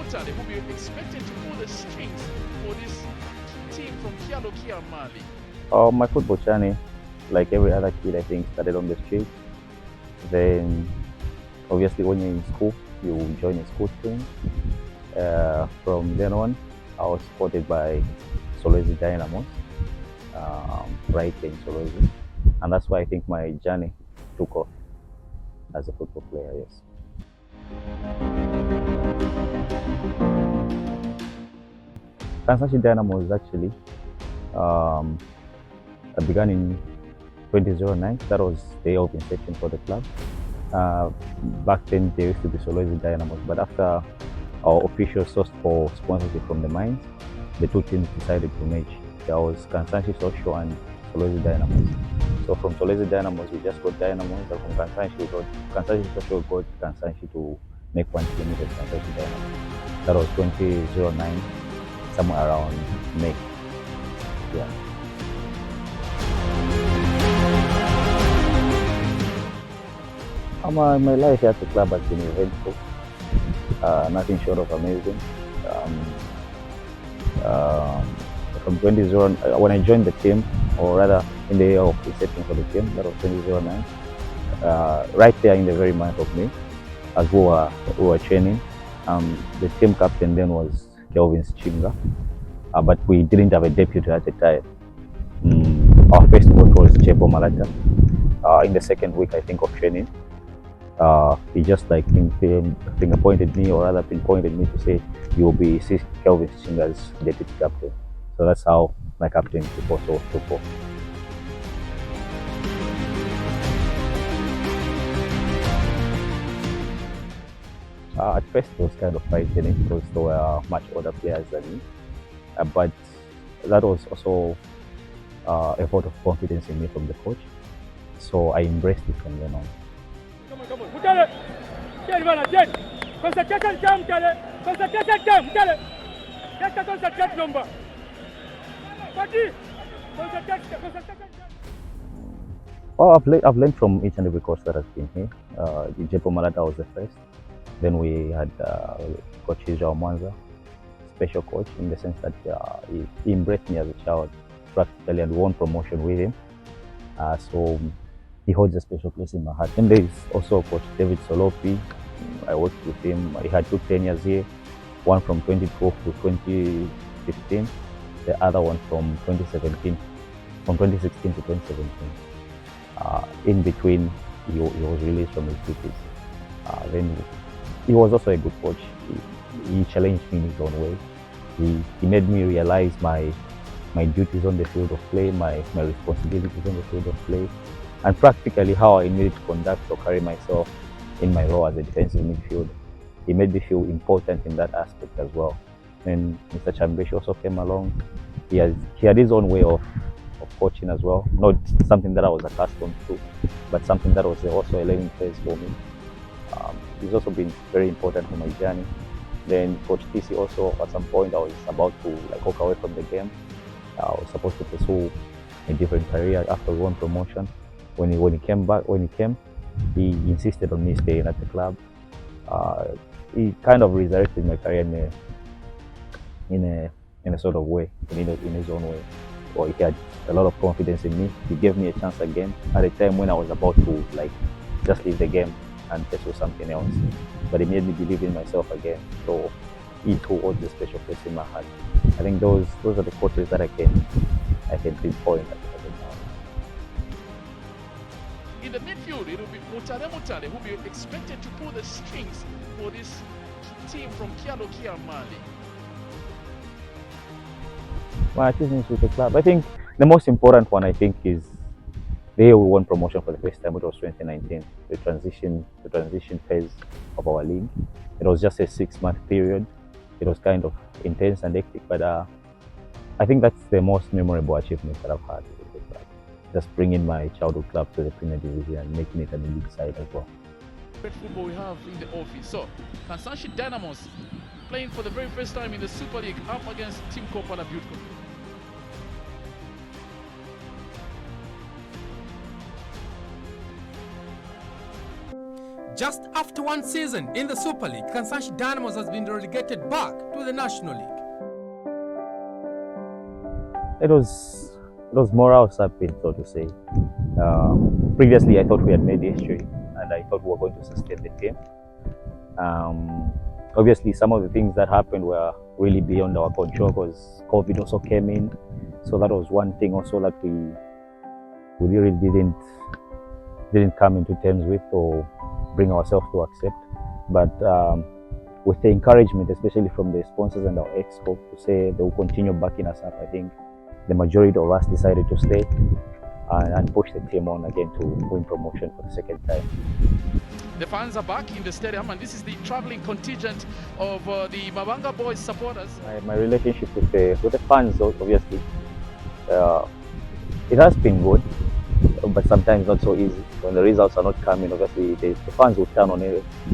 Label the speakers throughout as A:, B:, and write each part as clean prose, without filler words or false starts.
A: Mutale will be expected to pull the strings for this team from Kia, Mali?
B: My football journey, like every other kid, I think, started on the street. Then, obviously, when you're in school, you join a school team. From then on, I was supported by Solwezi Dynamos, right in Solwezi. And that's why I think my journey took off as a football player, yes. Kansanshi Dynamos actually, I began in 2009. That was the year of inception for the club. Back then, there used to be Solwezi Dynamos, but after our official source for sponsorship from the mines, the two teams decided to merge. There was Kansanshi Social and Solwezi Dynamos. So from Solwezi Dynamos, we just got Dynamos, and from Kansanshi, we got Kansanshi Social, got Kansanshi to make one team with Kansanshi Dynamos. That was 2009, somewhere around May. Yeah. My life at the club has been eventful, nothing short of amazing. From 2009, when I joined the team, or rather in the year of inception for the team, that was 2009, right there in the very month of May, as we were training, the team captain then was Kelvin Chinga, but we didn't have a deputy at the time. Our first coach was Chepo Malata. In the second week, I think, of training, he just like finger-pointed me, or rather pinpointed me to say, you will be Kelvin Chinga's deputy captain. So that's how my captainship also took off. At first, it was kind of frightening because there were much older players than me, but that was also a vote of confidence in me from the coach. So I embraced it from then on.
C: Come on, Mutale! Jen! Concentration time, Mutale! Concentration time, Mutale! That's the concentration number.
B: Oh, I've learned from each and every coach that has been here. Jepo Malata was the first. Then we had Coach Israel Mwanza, special coach, in the sense that he embraced me as a child practically and won promotion with him. So he holds a special place in my heart. And there is also Coach David Solopi. I worked with him. He had 2 tenures here, one from 2012 to 2015, the other one from 2016 to 2017. In between, he was released from his duties. Then he was also a good coach. He challenged me in his own way. He made me realize my duties on the field of play, my responsibilities on the field of play, and practically how I needed to conduct or carry myself in my role as a defensive midfielder. He made me feel important in that aspect as well. And Mr. Chambeshi also came along. He had his own way of coaching as well. Not something that I was accustomed to, but something that was also a learning phase for me. He's also been very important for my journey. Then Coach TC also, at some point, I was about to walk away from the game. I was supposed to pursue a different career after one promotion. When he came, he insisted on me staying at the club. He kind of resurrected my career in a sort of way, in his own way. Or he had a lot of confidence in me. He gave me a chance again at a time when I was about to just leave the game and pursue something else. But he made me believe in myself again. So he too holds a special place in my heart. I think those are the coaches that I can pinpoint at the time.
A: In the midfield, it will be Mutale Mutale who will be expected to pull the strings for this team from Kia, Mali.
B: My achievements with the club, I think the most important one, I think, is the year we won promotion for the first time. It was 2019, the transition phase of our league. It was just a 6-month period. It was kind of intense and hectic, but I think that's the most memorable achievement that I've had with the club. Just bringing my childhood club to the Premier Division and making it an elite side as well.
A: Great football we have in the office. So, Kansanshi Dynamos playing for the very first time in the Super League up against Team Kopala Beautiful.
D: Just after one season in the Super League, Kansanshi Dynamos has been relegated back to the National League.
B: It was morale sapping, so to say. Previously, I thought we had made history, and I thought we were going to sustain the team. Obviously, some of the things that happened were really beyond our control because COVID also came in. So that was one thing also that we really didn't come into terms with or bring ourselves to accept. But with the encouragement, especially from the sponsors and our exco, to say they will continue backing us up, I think the majority of us decided to stay and push the team on again to win promotion for the second time.
A: The fans are back in the stadium, and this is the traveling contingent of the Mabanga Boys supporters.
B: My relationship with the fans, obviously, it has been good, but sometimes not so easy. When the results are not coming, obviously the fans will turn on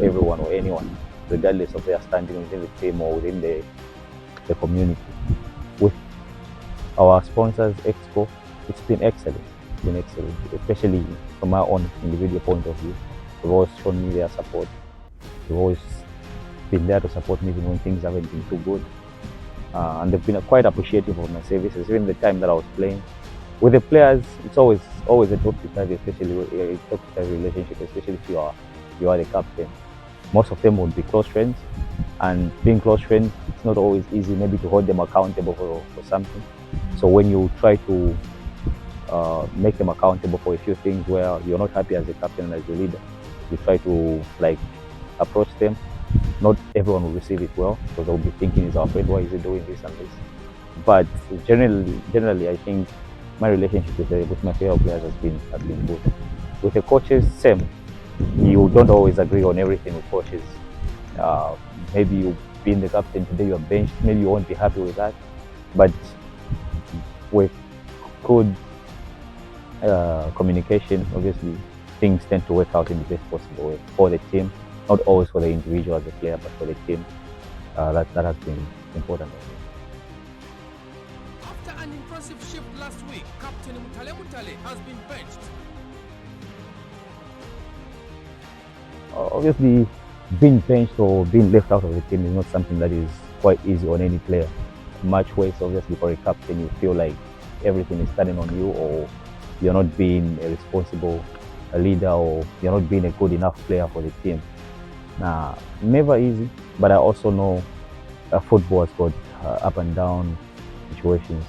B: everyone or anyone, regardless of their standing within the team or within the community. With our sponsors, Expo, it's been excellent. Especially from my own individual point of view. They've always shown me their support. They've always been there to support me even when things haven't been too good. And they've been quite appreciative of my services, even the time that I was playing. With the players, it's always a top-to-tie, especially a top-to-tie relationship, especially if you are the captain. Most of them would be close friends, and being close friends, it's not always easy maybe to hold them accountable for something. So when you try to make them accountable for a few things where you're not happy as a captain and as a leader, you try to approach them. Not everyone will receive it well because they'll be thinking, he's our friend, why is he doing this and this? But generally I think my relationship with my fellow players has been good. With the coaches, same. You don't always agree on everything with coaches. Maybe you being the captain today, you're benched, maybe you won't be happy with that. But with good communication, obviously things tend to work out in the best possible way for the team, not always for the individual as a player, but for the team. That has been important.
D: After an impressive shift last week, Captain Mutale Mutale has been benched.
B: Obviously, being benched or being left out of the team is not something that is quite easy on any player. Much worse, obviously, for a captain, you feel like everything is standing on you, or you're not being a responsible leader, or you're not being a good enough player for the team. Never easy, but I also know football has got up and down situations.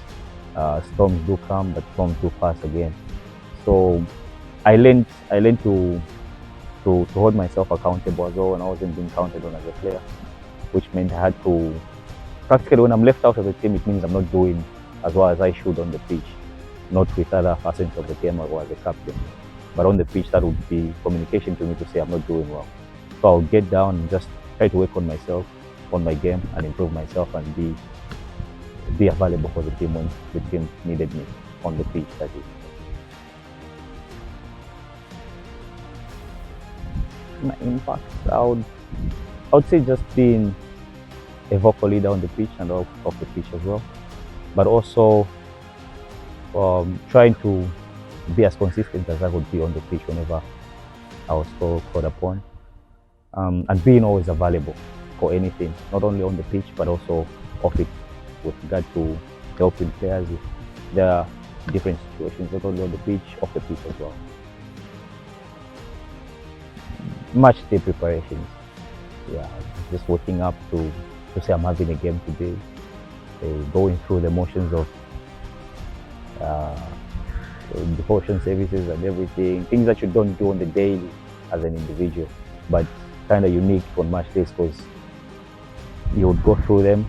B: Storms do come, but storms do pass again. So I learned to hold myself accountable as well when I wasn't being counted on as a player, which meant I had to, practically when I'm left out of the team, it means I'm not doing as well as I should on the pitch, not with other facets of the game or as a captain. But on the pitch, that would be communication to me to say I'm not doing well. So I'll get down and just try to work on myself, on my game, and improve myself and be available for the team when the team needed me on the pitch, that is. My impact, I would say just being a vocal leader on the pitch and off the pitch as well, but also trying to be as consistent as I could be on the pitch whenever I was called upon, and being always available for anything, not only on the pitch but also off it, with regard to helping players with their different situations, not only on the pitch, off the pitch as well. Match day preparations, just waking up to say I'm having a game today, going through the motions of devotion services and everything, things that you don't do on the daily as an individual, but kind of unique on match days because you would go through them,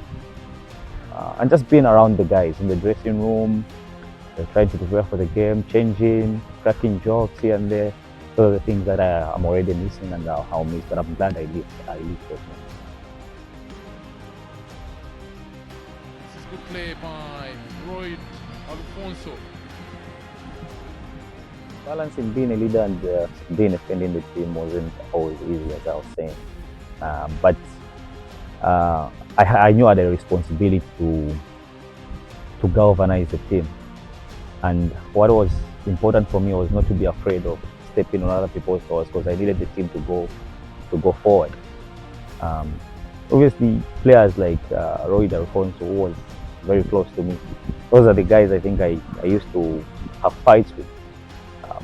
B: and just being around the guys in the dressing room, trying to prepare for the game, changing, cracking jokes here and there. Those are the things that I'm already missing and I'll miss, but I'm glad I lived those moments.
A: This is good play by Roy Alfonso.
B: Balancing being a leader and being a friend in the team wasn't always easy, as I was saying. But I knew I had a responsibility to galvanize the team. And what was important for me was not to be afraid of stepping on other people's toes, because I needed the team to go go forward. Obviously, players like Roy Alfonso, who was very close to me. Those are the guys I think I used to have fights with,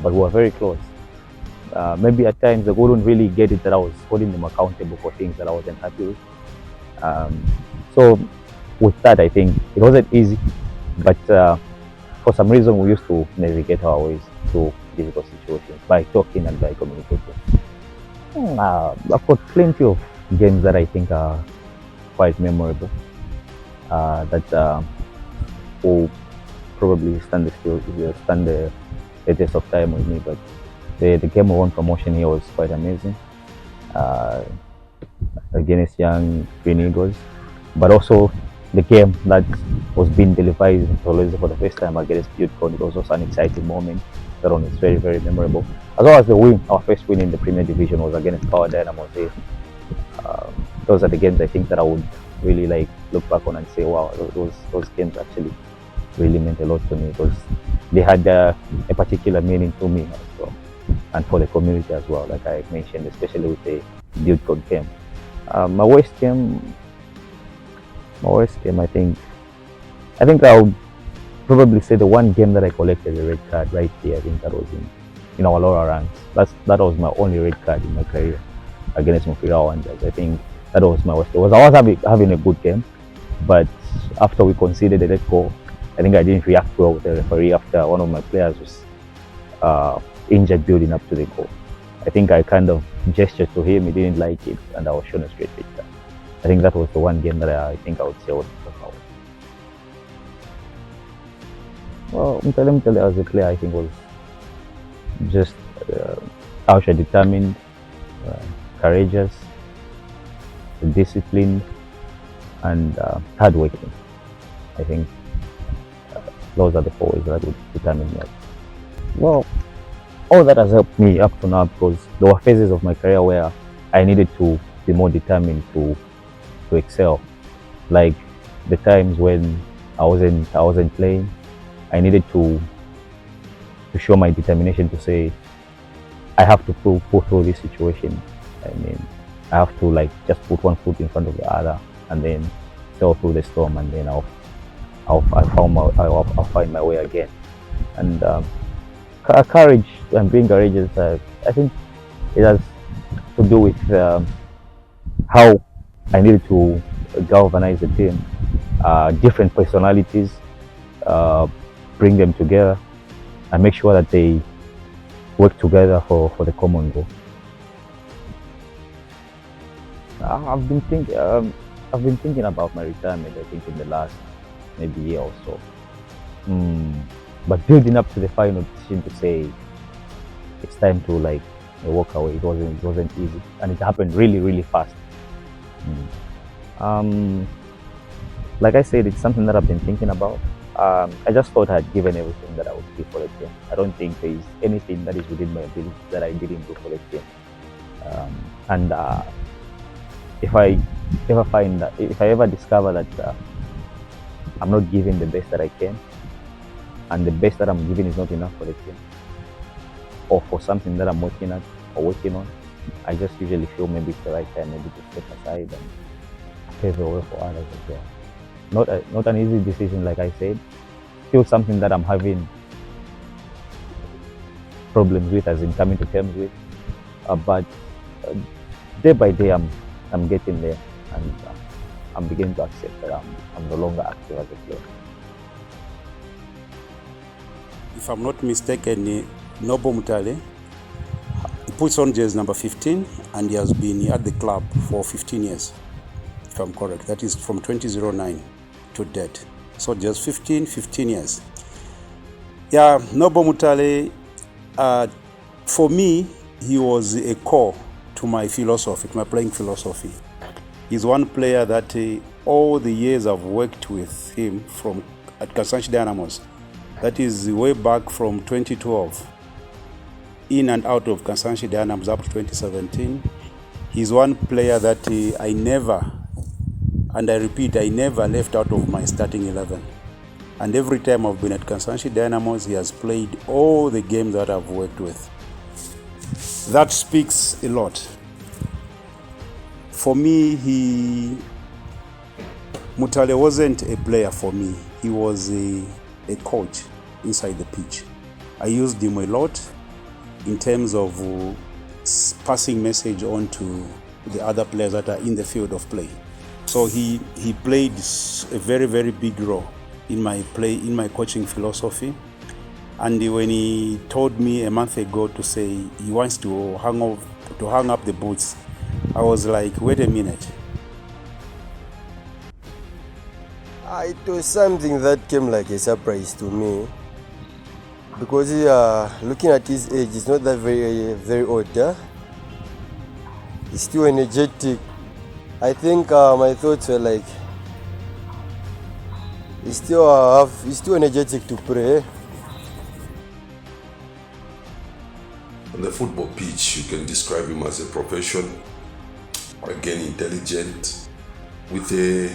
B: but we were very close. Maybe at times they wouldn't really get it that I was holding them accountable for things that I wasn't happy with. So with that, I think it wasn't easy, but for some reason we used to navigate our ways through difficult situations by talking and by communicating. I've got plenty of games that I think are quite memorable, that will probably stand the test of time with me. But the game of one promotion here was quite amazing, against Young Green Eagles, but also the game that was being televised for the first time against Youthcon. It was also an exciting moment. That one is very, very memorable. As well as the win, our first win in the Premier Division was against Power Dynamos. Those are the games I think that I would really like look back on and say, wow, those games actually really meant a lot to me, because they had a particular meaning to me as well, and for the community as well, like I mentioned, especially with the Youthcon game. My worst game, I think I would probably say the one game that I collected a red card right here. I think that was in our lower ranks. That was my only red card in my career against Mufira Wanderers. I think that was my worst. I was having a good game, but after we conceded a red goal, I think I didn't react well with the referee after one of my players was injured building up to the goal. I think I kind of gestured to him, he didn't like it, and I was shown a straight red card. I think that was the one game that I think I would say was the power. Well, Mutale Mutale as a player, I think was just ultra determined, courageous, disciplined, and hardworking. I think those are the four ways that would determine me. Well, all that has helped me up to now, because there were phases of my career where I needed to be more determined to excel. Like the times when I wasn't playing, I needed to show my determination to say I have to pull through this situation. I mean, I have to like just put one foot in front of the other and then sail through the storm, and then I'll find my way again. And courage and being courageous, I think it has to do with how I needed to galvanize the team, different personalities, bring them together and make sure that they work together for the common goal. I've been thinking about my retirement, I think, in the last maybe year or so. But building up to the final decision to say it's time to like walk away, it wasn't easy, and it happened really, really fast. Like I said, it's something that I've been thinking about. I just thought I had given everything that I would give for the team. I don't think there is anything that is within my ability that I didn't do for the team. And if I ever discover that I'm not giving the best that I can, and the best that I'm giving is not enough for the team, or for something that I'm working at or working on, I just usually feel maybe it's the right time maybe to step aside and pave the way for others as well. Not an easy decision, like I said. Still something that I'm having problems with, as in coming to terms with. But day by day, I'm getting there, and I'm beginning to accept that I'm no longer active as a player.
E: If I'm not mistaken, Nobo Mutale, he puts on jersey number 15, and he has been at the club for 15 years, if I'm correct. That is from 2009 to date. So just 15 years. Yeah, Nobo Mutale, for me, he was a core to my philosophy, to my playing philosophy. He's one player that all the years I've worked with him at Kansanshi Dynamos, that is way back from 2012, in and out of Kansanshi Dynamos up to 2017. He's one player that I never, and I repeat, I never left out of my starting 11. And every time I've been at Kansanshi Dynamos, he has played all the games that I've worked with. That speaks a lot. For me, Mutale wasn't a player for me. He was a coach inside the pitch. I used him a lot in terms of passing message on to the other players that are in the field of play. So he played a very, very big role in my coaching philosophy. And when he told me a month ago to say he wants to hang up the boots, I was like, wait a minute.
F: It was something that came like a surprise to me, because looking at his age, he's not that very old. He's still energetic. I think my thoughts were like, he's still energetic to play.
G: On the football pitch, you can describe him as a professional, again intelligent, with a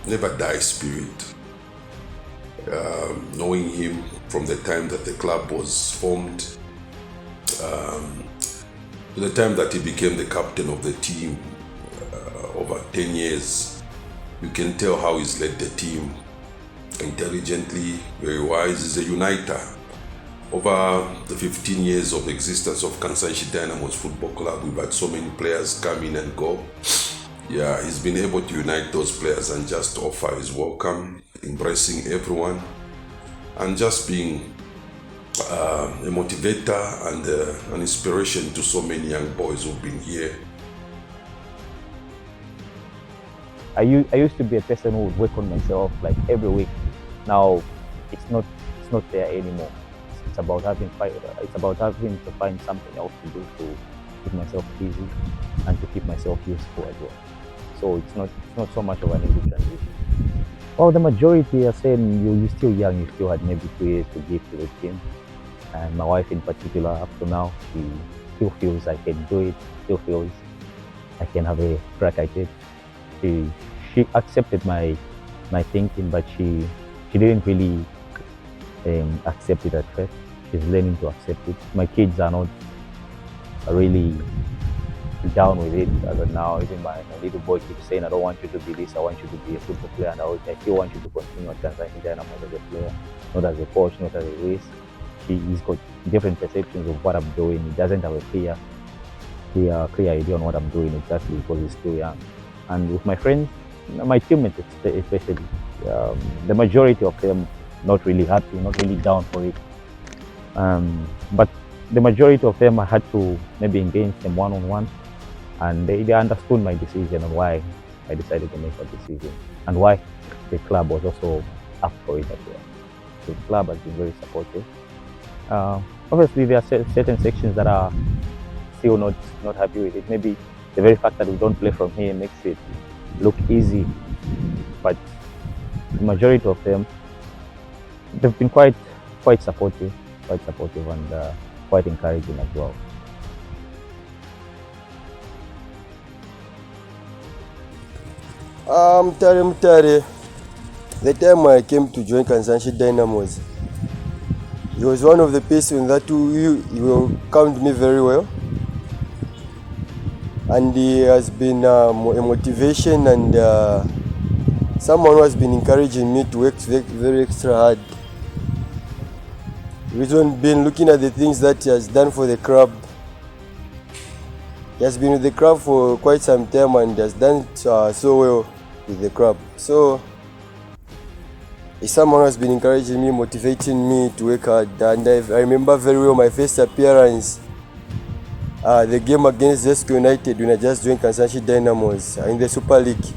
G: never die spirit. Knowing him from the time that the club was formed to the time that he became the captain of the team, over 10 years, you can tell how he's led the team intelligently, very wise. He's a uniter. Over the 15 years of existence of Kansanshi Dynamos Football Club, we've had so many players come in and go. Yeah, he's been able to unite those players and just offer his welcome, embracing everyone, and just being a motivator and an inspiration to so many young boys who've been here.
B: I used to be a person who would work on myself like every week. Now it's not there anymore. It's about having to find something else to do to keep myself busy and to keep myself useful as well. So it's not so much of an easy transition. Well, the majority are saying you're still young, you still had maybe 2 years to give to the team. And my wife in particular, up to now, she still feels I can do it, still feels I can have a crack at it. She accepted my thinking, but she didn't really accept it at first. She's learning to accept it. My kids are not really down with it as of now. Even my little boy keeps saying, I don't want you to be this, I want you to be a football player, and I still want you to continue at Tanzania Dynamos as a player, not as a coach, not as a race. He's got different perceptions of what I'm doing. He doesn't have a clear idea on what I'm doing exactly because he's still young. And with my friends, my teammates especially, the majority of them not really happy, not really down for it. But the majority of them I had to maybe engage them one-on-one, and they understood my decision and why I decided to make that decision and why the club was also up for it as well. So the club has been very supportive. Obviously, there are certain sections that are still not happy with it. Maybe the very fact that we don't play from here makes it look easy, but the majority of them, they've been quite supportive and quite encouraging as well.
F: Mutale, the time I came to join Kansanshi Dynamos, he was one of the persons that he welcomed me very well, and he has been a motivation and someone who has been encouraging me to work very extra hard. Reason being, looking at the things that he has done for the club. He has been with the club for quite some time and has done so well with the club. So he's someone who has been encouraging me, motivating me to work hard. And I remember very well my first appearance, the game against Zesco United when I just joined Kansanshi Dynamos in the Super League.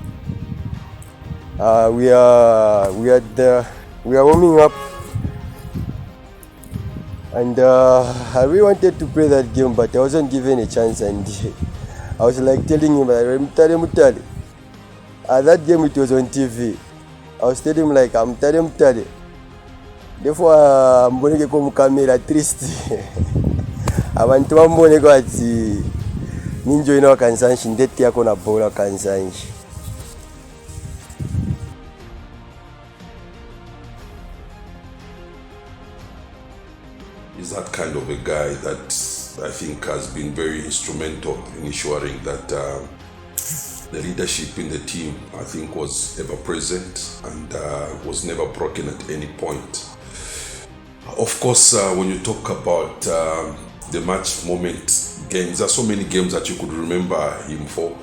F: We are warming up, and I really wanted to play that game, but I wasn't given a chance. And I was like telling him, Mutale. That game it was on TV. I was telling him like, Mutale. Therefore, I'm going to go camera triste. Abantu bambone ko ati ninjo ino Kansanshi ndeti yako na bola Kansanshi.
G: He's that kind of a guy that I think has been very instrumental in ensuring that the leadership in the team, I think, was ever present and was never broken at any point. Of course, when you talk about the match moment games, there are so many games that you could remember him for,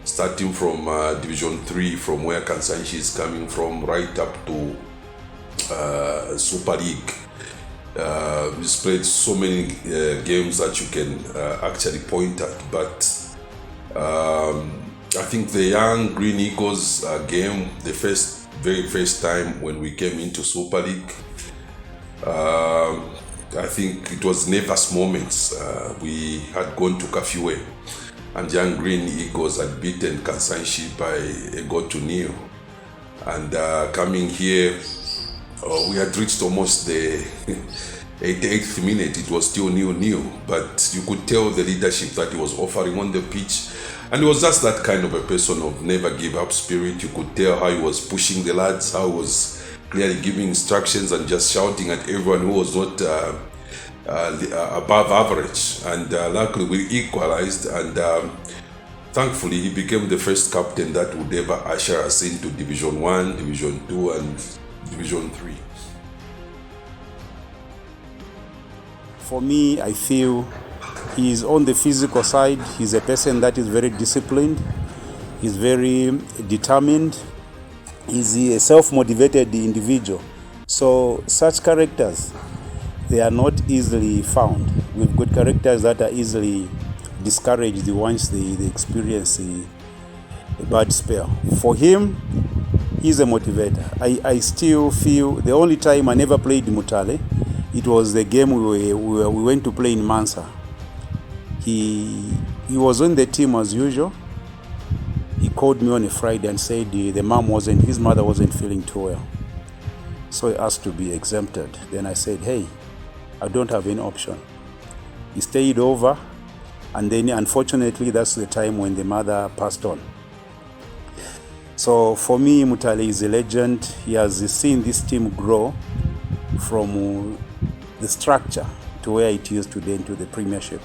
G: starting from Division 3, from where Kansanshi is coming from, right up to Super League. He's played so many games that you can actually point at, but I think the Young Green Eagles game, the very first time when we came into Super League, I think it was nervous moments. We had gone to Kafiwe, and Young Green Eagles had beaten Kansanshi by a goal to nil. And coming here, we had reached almost the 88th minute. It was still 0-0, but you could tell the leadership that he was offering on the pitch. And he was just that kind of a person of never give up spirit. You could tell how he was pushing the lads, how he was clearly giving instructions and just shouting at everyone who was not above average. And luckily we equalized, and thankfully he became the first captain that would ever usher us into Division 1, Division 2 and Division 3.
E: For me, I feel he's on the physical side. He's a person that is very disciplined. He's very determined. He's a self-motivated individual. So such characters, they are not easily found. We've got characters that are easily discouraged once they experience a bad spell. For him, he's a motivator. I still feel the only time I never played Mutale, it was the game we went to play in Mansa. He was on the team as usual. He called me on a Friday and said his mother wasn't feeling too well. So he asked to be exempted. Then I said, hey, I don't have any option. He stayed over, and then unfortunately that's the time when the mother passed on. So for me, Mutale is a legend. He has seen this team grow from the structure to where it is today, into the Premiership.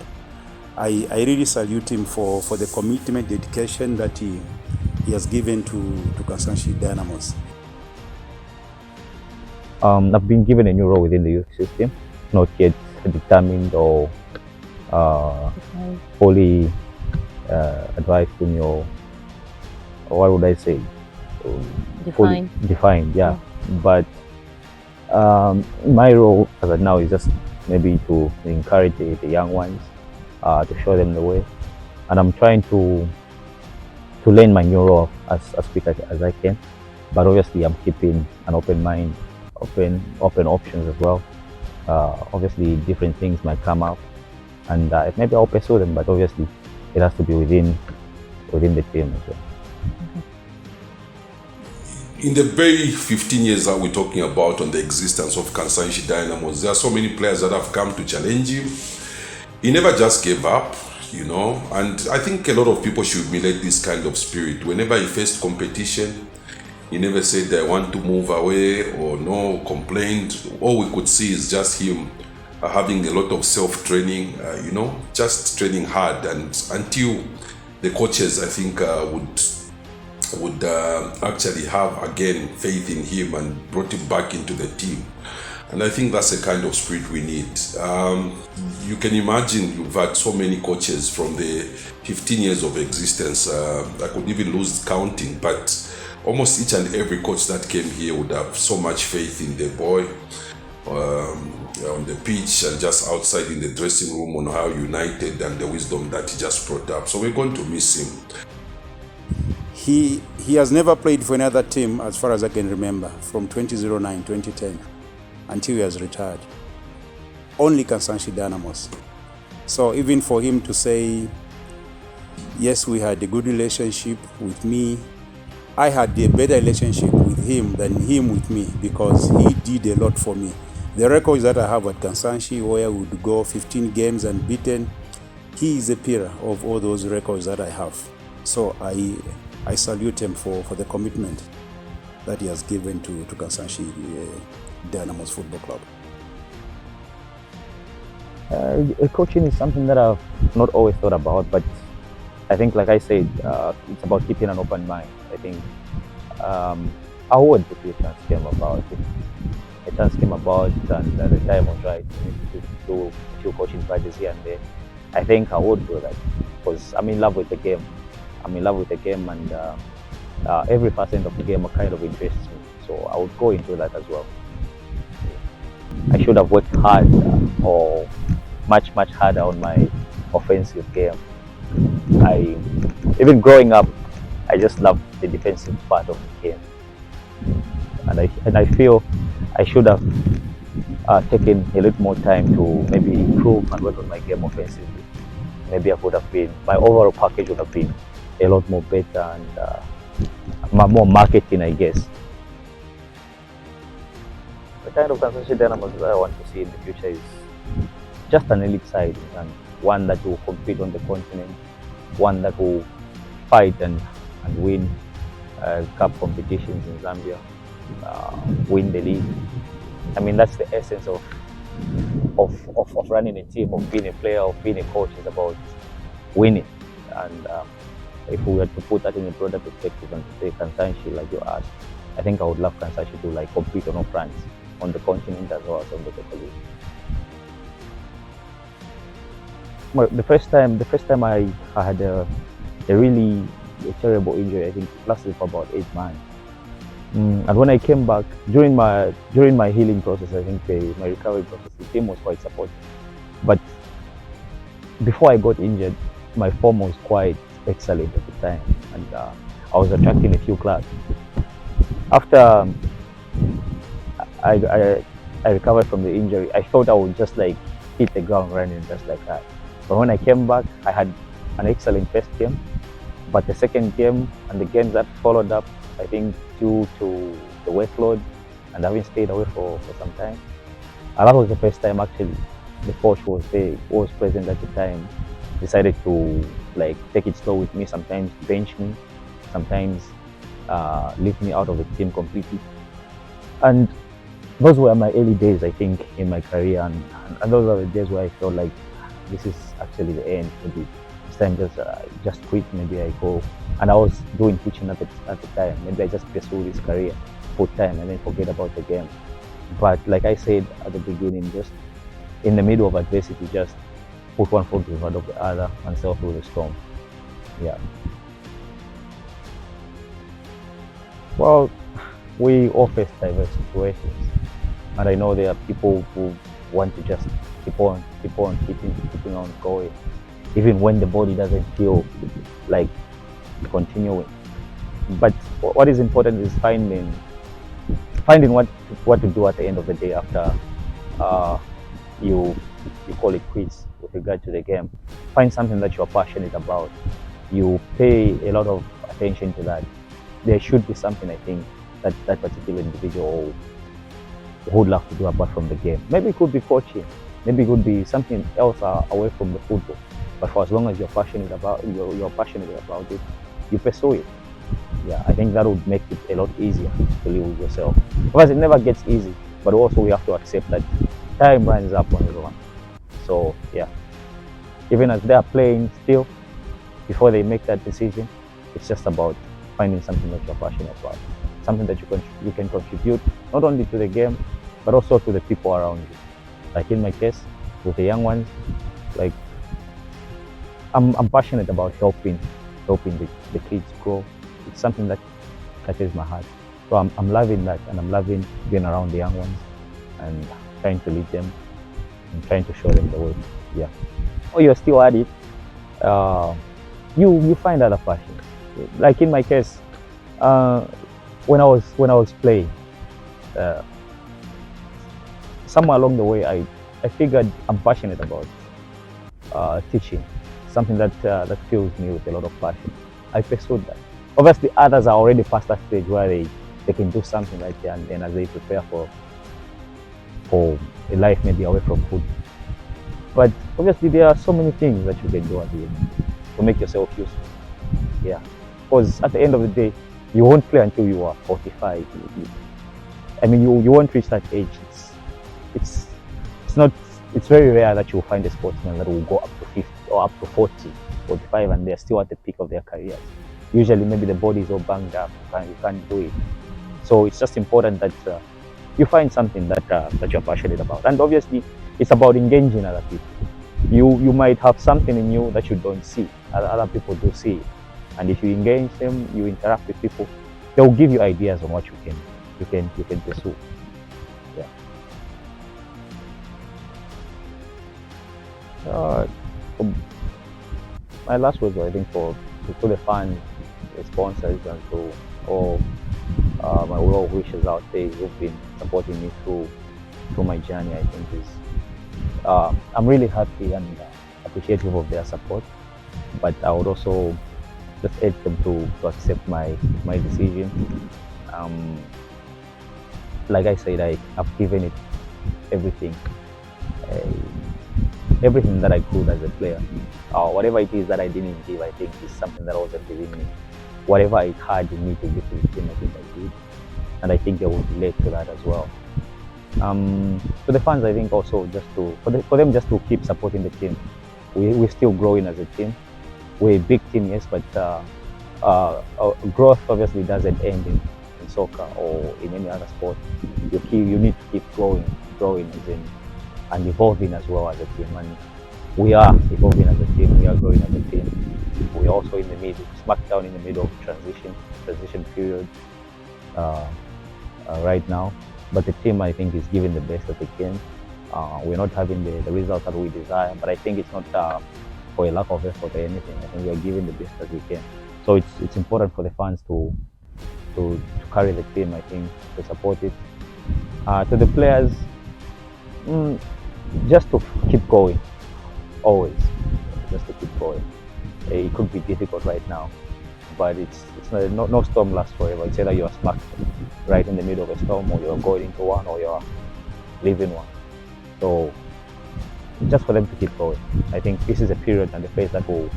E: I really salute him for the commitment, dedication that he has given to Kansanshi Dynamos.
B: I've been given a new role within the youth system, not yet determined or fully advised to me, or what would I say? Defined, yeah. But my role as of now is just maybe to encourage the young ones, to show them the way, and I'm trying to learn my new role as quick as I can. But obviously, I'm keeping an open mind, open options as well. Obviously, different things might come up, and maybe I'll pursue them. But obviously, it has to be within the team as well.
G: In the very 15 years that we're talking about on the existence of Kansanshi Dynamos, there are so many players that have come to challenge him. He never just gave up, and I think a lot of people should emulate this kind of spirit. Whenever he faced competition, he never said, I want to move away, or no, complained. All we could see is just him having a lot of self-training, just training hard, and until the coaches, I think, would actually have again faith in him and brought him back into the team. And I think that's the kind of spirit we need. You can imagine you've had so many coaches from the 15 years of existence. I could even lose counting, but almost each and every coach that came here would have so much faith in the boy, on the pitch and just outside in the dressing room, on how united and the wisdom that he just brought up. So we're going to miss him.
E: He has never played for another team as far as I can remember, from 2009, 2010, until he has retired. Only Kansanshi Dynamos. So even for him to say, yes, we had a good relationship with me, I had a better relationship with him than him with me, because he did a lot for me. The records that I have at Kansanshi, where we would go 15 games unbeaten, he is a pillar of all those records that I have. So I salute him for the commitment that he has given to Kansanshi Dynamos Football Club.
B: Coaching is something that I've not always thought about, but I think, like I said, it's about keeping an open mind. I think I would if a chance came about. If a chance came about and the time was right to do a few coaching practice here and there, I think I would do that because I'm in love with the game. I'm in love with the game, and every facet of the game kind of interests me. So I would go into that as well. I should have worked hard or much harder on my offensive game. Even growing up, I just loved the defensive part of the game, and I feel I should have taken a little more time to maybe improve and work on my game offensively. Maybe my overall package would have been a lot more better and more marketing, I guess. The kind of Kansas City Dynamos that I want to see in the future is just an elite side, and one that will compete on the continent, one that will fight and win cup competitions in Zambia, win the league. I mean, that's the essence of running a team, of being a player, of being a coach, is about winning. And if we were to put that in a broader perspective and to say Kansanshi, like you asked, I think I would love Kansanshi to like compete on all fronts, on the continent as well as on the local league. Well, the first time I had a really terrible injury, I think it lasted for about 8 months. And when I came back, during my healing process, I think my recovery process, the team was quite supportive. But before I got injured, my form was quite excellent at the time, and I was attracting a few clubs. After I recovered from the injury, I thought I would just like hit the ground running just like that. But when I came back, I had an excellent first game, but the second game and the games that followed up, I think due to the workload and having stayed away for some time, and that was the first time actually the coach was present at the time, decided to like take it slow with me, sometimes bench me, sometimes leave me out of the team completely. And those were my early days, I think, in my career, and those are the days where I felt like this is actually the end. Maybe this time just quit. Maybe I go, and I was doing teaching at the time. Maybe I just pursue this career full time and then forget about the game. But like I said at the beginning, just in the middle of adversity, just put one foot in front of the other and sail through the storm. Yeah. Well, we all face diverse situations, and I know there are people who want to just keep on keeping on going, even when the body doesn't feel like continuing. But what is important is finding what to do at the end of the day after you call it quits with regard to the game. Find something that you're passionate about. You pay a lot of attention to that. There should be something, I think, that particular individual would love to do apart from the game. Maybe it could be coaching. Maybe it could be something else away from the football. But for as long as you're passionate about it, you pursue it. Yeah, I think that would make it a lot easier to live with yourself. Because it never gets easy, but also we have to accept that time runs up on everyone. So yeah, even as they are playing still, before they make that decision, it's just about finding something that you're passionate about, something that you can contribute not only to the game, but also to the people around you. Like in my case, with the young ones, like I'm passionate about helping the kids grow. It's something that touches my heart. So I'm loving that, and I'm loving being around the young ones and trying to lead them and trying to show them the way. Yeah. Oh, you're still at it. You find other passions. Like in my case, when I was playing, somewhere along the way, I figured I'm passionate about teaching, something that fills me with a lot of passion. I pursued that. Obviously, others are already past that stage where they can do something like that, and as they prepare for a life maybe away from food. But obviously, there are so many things that you can do as you to make yourself useful. Yeah, because at the end of the day, you won't play until you are 45. I mean, you won't reach that age. It's very rare that you'll find a sportsman that will go up to 50 or up to 40 45, and they're still at the peak of their careers. Usually, maybe the body is all banged up, you can't do it. So it's just important that you find something that you're passionate about. And obviously, it's about engaging other people. You might have something in you that you don't see. Other people do see it. And if you engage them, you interact with people, they'll give you ideas on what you can pursue. Yeah. My last words, I think, to the fans, the sponsors, and to all my well wishers out there who've been supporting me through my journey, I think is I'm really happy and appreciative of their support. But I would also just urge them to accept my decision. Like I said, I've given it everything. Everything that I could as a player. Whatever it is that I didn't give, I think is something that wasn't within me. Whatever I had in me to give to the team, I think I did. And I think they would relate to that as well. To the fans, I think also just for them just to keep supporting the team. We're still growing as a team. We're a big team, yes, but growth obviously doesn't end in soccer or in any other sport. You need to keep growing and evolving as well as a team. And we are evolving as a team. We are growing as a team. We're also in the middle, smack down in the middle of transition period right now. But the team, I think, is giving the best that they can. We're not having the results that we desire, but I think it's not for a lack of effort or anything. I think we are giving the best that we can. So it's important for the fans to carry the team, I think, to support it. To the players, just to keep going, always, just to keep going. It could be difficult right now, but it's no storm lasts forever. It's either you're smacked right in the middle of a storm, or you're going into one, or you're leaving one. So just for them to keep going. I think this is a period and a phase that will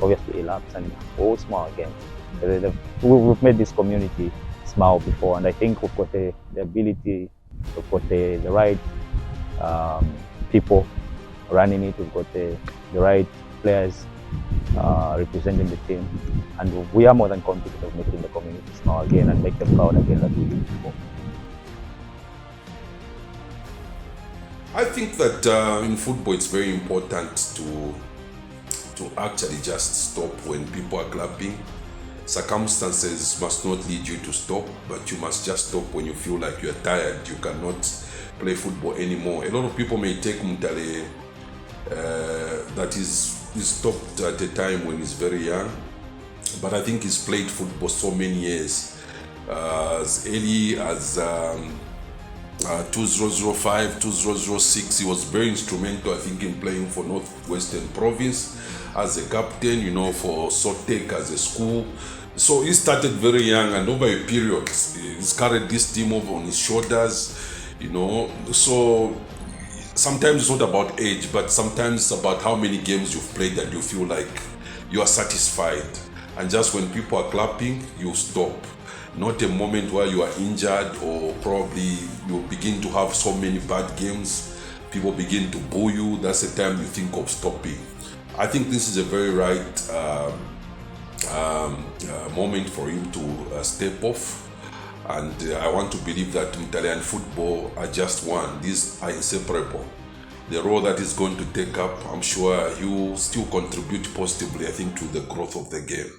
B: obviously elapse, and we'll smile again. We've made this community smile before, and I think we've got the ability, we've got the right people running it, we've got the right players representing the team, and we are more than confident of making the community smile again and make them proud again that we did before.
G: I think that in football it's very important to actually just stop when people are clapping. Circumstances must not lead you to stop, but you must just stop when you feel like you're tired, you cannot play football anymore. A lot of people may take Mutale that is stopped at a time when he's very young, but I think he's played football so many years. As early as 2005, 2006, he was very instrumental, I think, in playing for Northwestern Province as a captain, for Sotek as a school. So he started very young, and over a period, he's carried this team over on his shoulders, So sometimes it's not about age, but sometimes it's about how many games you've played that you feel like you are satisfied. And just when people are clapping, you stop. Not a moment where you are injured or probably you begin to have so many bad games, people begin to boo you. That's the time you think of stopping. I think this is a very right moment for him to step off. And I want to believe that Mutale and football are just one. These are inseparable. The role that he's going to take up, I'm sure he will still contribute positively, I think, to the growth of the game.